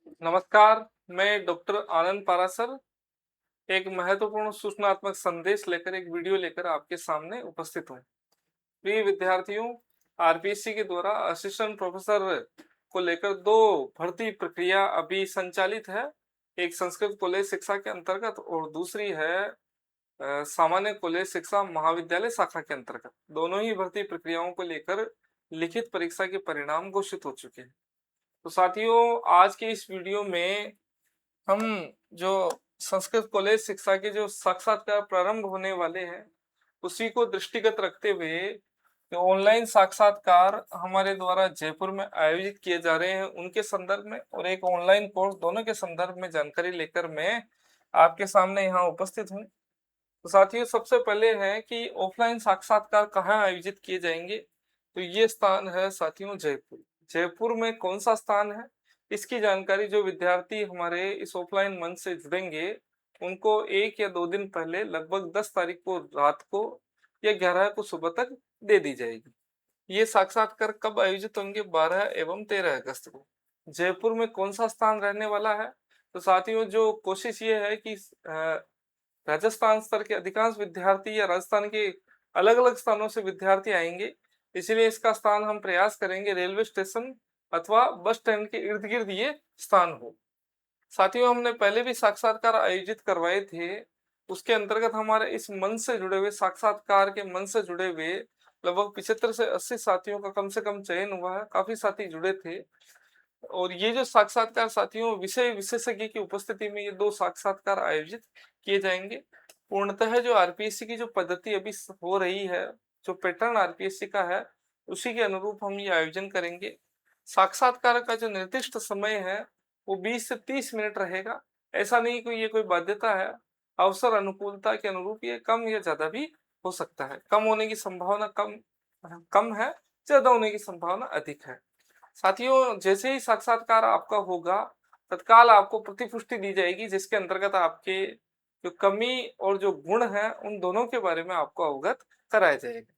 नमस्कार, मैं डॉक्टर आनंद पारासर एक महत्वपूर्ण सूचनात्मक संदेश लेकर एक वीडियो लेकर आपके सामने उपस्थित हूँ। प्रिय विद्यार्थियों, आरपीएससी के द्वारा असिस्टेंट प्रोफेसर को लेकर दो भर्ती प्रक्रिया अभी संचालित है। एक संस्कृत कॉलेज शिक्षा के अंतर्गत और दूसरी है सामान्य कॉलेज शिक्षा महाविद्यालय शाखा के अंतर्गत। दोनों ही भर्ती प्रक्रियाओं को लेकर लिखित परीक्षा के परिणाम घोषित हो चुके हैं। तो साथियों, आज के इस वीडियो में हम जो संस्कृत कॉलेज शिक्षा के जो साक्षात्कार प्रारंभ होने वाले हैं, उसी को दृष्टिगत रखते हुए जो ऑनलाइन साक्षात्कार हमारे द्वारा जयपुर में आयोजित किए जा रहे हैं उनके संदर्भ में और एक ऑनलाइन कोर्स दोनों के संदर्भ में जानकारी लेकर मैं आपके सामने यहाँ उपस्थित हूँ। तो साथियों, सबसे पहले है कि ऑफलाइन साक्षात्कार कहाँ आयोजित किए जाएंगे। तो ये स्थान है साथियों जयपुर। जयपुर में कौन सा स्थान है, इसकी जानकारी जो विद्यार्थी हमारे इस ऑफलाइन मंच से जुड़ेंगे उनको 1 या 2 दिन पहले लगभग 10 तारीख को रात को या 11 को सुबह तक दे दी जाएगी। ये साक्षात्कार कब आयोजित होंगे? 12 एवं 13 अगस्त को। जयपुर में कौन सा स्थान रहने वाला है? तो साथियों, जो कोशिश ये है कि राजस्थान स्तर के अधिकांश विद्यार्थी या राजस्थान के अलग अलग स्थानों से विद्यार्थी आएंगे, इसलिए इसका स्थान हम प्रयास करेंगे रेलवे स्टेशन अथवा बस स्टैंड के इर्द गिर्द ये स्थान हो। साथियों, हमने पहले भी साक्षात्कार आयोजित करवाए थे। उसके अंतर्गत हमारे इस मंच से जुड़े हुए, साक्षात्कार के मंच से जुड़े हुए लगभग 75 से 80 साथियों का कम से कम चयन हुआ है। काफी साथी जुड़े थे और ये जो साक्षात्कार साथियों विषय विशेषज्ञ की उपस्थिति में ये 2 साक्षात्कार आयोजित किए जाएंगे। पूर्णतः जो आरपीएससी की जो पद्धति अभी हो रही है, जो पैटर्न आरपीएससी का है, उसी के अनुरूप हम ये आयोजन करेंगे। साक्षात्कार का जो निर्दिष्ट समय है वो 20 से 30 मिनट रहेगा। ऐसा नहीं कोई ये कोई बाध्यता है, अवसर अनुकूलता के अनुरूप ये कम या ज्यादा भी हो सकता है। कम होने की संभावना कम कम है, ज्यादा होने की संभावना अधिक है। साथियों, जैसे ही साक्षात्कार आपका होगा, तत्काल आपको प्रतिपुष्टि दी जाएगी जिसके अंतर्गत आपके जो कमी और जो गुण है उन दोनों के बारे में आपको अवगत कराया जाएगा।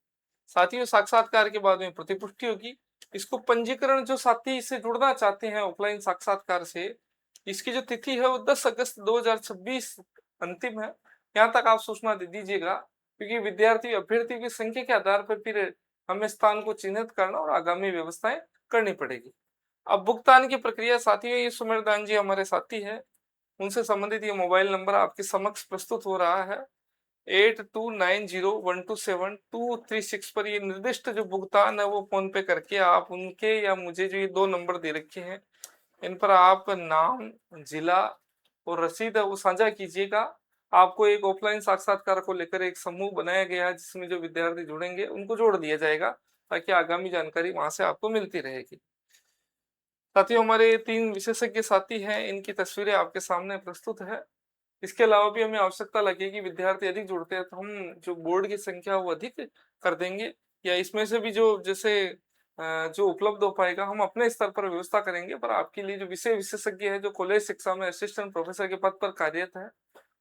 साथियों, साक्षात्कार के बाद में प्रतिपुष्टि होगी। इसको पंजीकरण, जो साथी इससे जुड़ना चाहते हैं ऑफलाइन साक्षात्कार से, इसकी जो तिथि है वो 10 अगस्त 2026 अंतिम है। यहाँ तक आप सूचना दे दीजिएगा, क्योंकि विद्यार्थी अभ्यर्थी की संख्या के आधार पर फिर हमें स्थान को चिन्हित करना और आगामी व्यवस्थाएं करनी पड़ेगी। अब भुगतान की प्रक्रिया साथियों, ये सुमेरदान जी हमारे साथी है, उनसे संबंधित ये मोबाइल नंबर आपके समक्ष प्रस्तुत हो रहा है। 8290127236 पर ये निर्दिष्ट जो भुगतान है वो फोन पे करके आप उनके या मुझे जो ये 2 नंबर दे रखे हैं, इन पर आप नाम, जिला और रसीद है वो साझा कीजिएगा। आपको एक ऑफलाइन साक्षात्कार को लेकर एक समूह बनाया गया है जिसमें जो विद्यार्थी जुड़ेंगे उनको जोड़ दिया जाएगा, ताकि आगामी जानकारी वहां से आपको मिलती रहेगी। साथियों, हमारे 3 विशेषज्ञ साथी हैं, इनकी तस्वीरें आपके सामने प्रस्तुत है। इसके अलावा भी हमें आवश्यकता लगेगी, विद्यार्थी अधिक जुड़ते हैं तो हम जो बोर्ड की संख्या वो अधिक कर देंगे, या इसमें से भी जो जैसे जो उपलब्ध हो पाएगा हम अपने स्तर पर व्यवस्था करेंगे। पर आपके लिए जो विषय विशेषज्ञ है, जो कॉलेज शिक्षा में असिस्टेंट प्रोफेसर के पद पर कार्यरत है,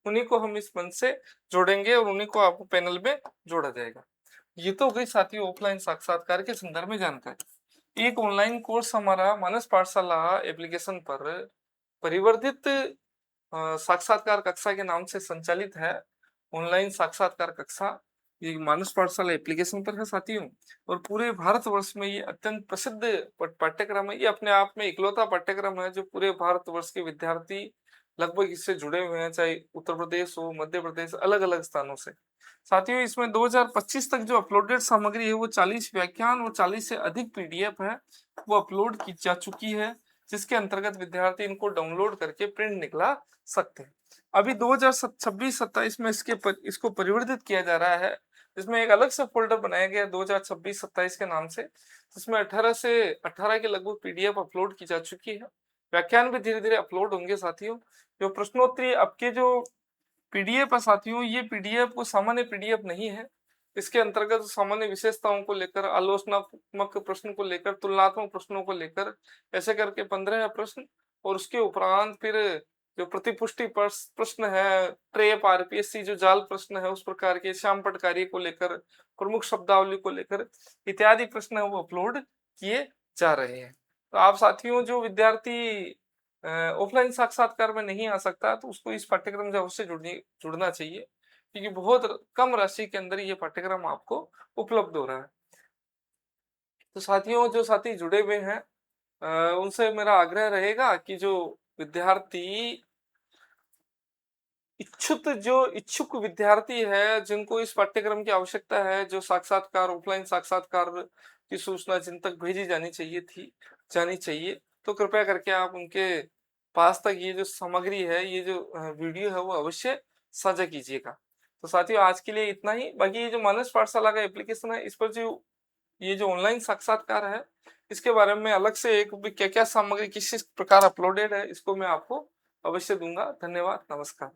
उन्हीं को हम इस मंच से जोड़ेंगे और उन्हीं को आपको पैनल में जोड़ा जाएगा। ये तो गई साथियों ऑफलाइन साक्षात्कार के संदर्भ में जानकारी। एक ऑनलाइन कोर्स हमारा मानस पाठशाला एप्लीकेशन पर परिवर्धित साक्षात्कार कक्षा के नाम से संचालित है। ऑनलाइन साक्षात्कार कक्षा ये मानस पाठशाला एप्लीकेशन पर है साथियों, और पूरे भारतवर्ष में ये अत्यंत प्रसिद्ध पाठ्यक्रम है। ये अपने आप में इकलौता पाठ्यक्रम है जो पूरे भारतवर्ष के विद्यार्थी लगभग इससे जुड़े हुए हैं, चाहे उत्तर प्रदेश हो, मध्य प्रदेश, अलग अलग स्थानों से। साथियों, इसमें 2025 तक जो अपलोडेड सामग्री है वो 40 व्याख्यान और 40 से अधिक पीडीएफ है, वो अपलोड की जा चुकी है, जिसके अंतर्गत विद्यार्थी इनको डाउनलोड करके प्रिंट निकला सकते हैं। अभी 2026-27 में इसको परिवर्तित किया जा रहा है, जिसमें एक अलग से फोल्डर बनाया गया 2026-27 के नाम से, जिसमें 18 के लगभग पीडीएफ अपलोड की जा चुकी है। व्याख्यान भी धीरे धीरे अपलोड होंगे साथियों। जो प्रश्नोत्तरी आपके जो पीडीएफ है साथियों, ये पीडीएफ को सामान्य पीडीएफ नहीं है। इसके अंतर्गत सामान्य विशेषताओं को लेकर, आलोचनात्मक प्रश्न को लेकर, तुलनात्मक प्रश्नों को लेकर ऐसे करके 15 प्रश्न, और उसके उपरांत फिर जो प्रतिपुष्टि प्रश्न है, ट्रेप आरपीएससी जो जाल प्रश्न है उस प्रकार के, श्याम पटकारिये को लेकर, प्रमुख शब्दावली को लेकर इत्यादि प्रश्न है वो अपलोड किए जा रहे हैं। तो आप साथियों जो विद्यार्थी ऑफलाइन साक्षात्कार में नहीं आ सकता, तो उसको इस पाठ्यक्रम से अवश्य जुड़ना चाहिए, क्योंकि बहुत कम राशि के अंदर ये पाठ्यक्रम आपको उपलब्ध हो रहा है। तो साथियों, जो साथी जुड़े हुए हैं उनसे मेरा आग्रह रहेगा कि जो विद्यार्थी इच्छुक विद्यार्थी है, जिनको इस पाठ्यक्रम की आवश्यकता है, जो साक्षात्कार ऑफलाइन साक्षात्कार की सूचना जिन तक भेजी जानी चाहिए, तो कृपया करके आप उनके पास तक ये जो सामग्री है, ये जो वीडियो है, वो अवश्य साझा कीजिएगा। तो साथियों, आज के लिए इतना ही। बाकी ये जो मानस पाठशाला का एप्लीकेशन है, इस पर जो ये जो ऑनलाइन साक्षात्कार है, इसके बारे में अलग से एक क्या क्या सामग्री किस प्रकार अपलोडेड है, इसको मैं आपको अवश्य दूंगा। धन्यवाद, नमस्कार।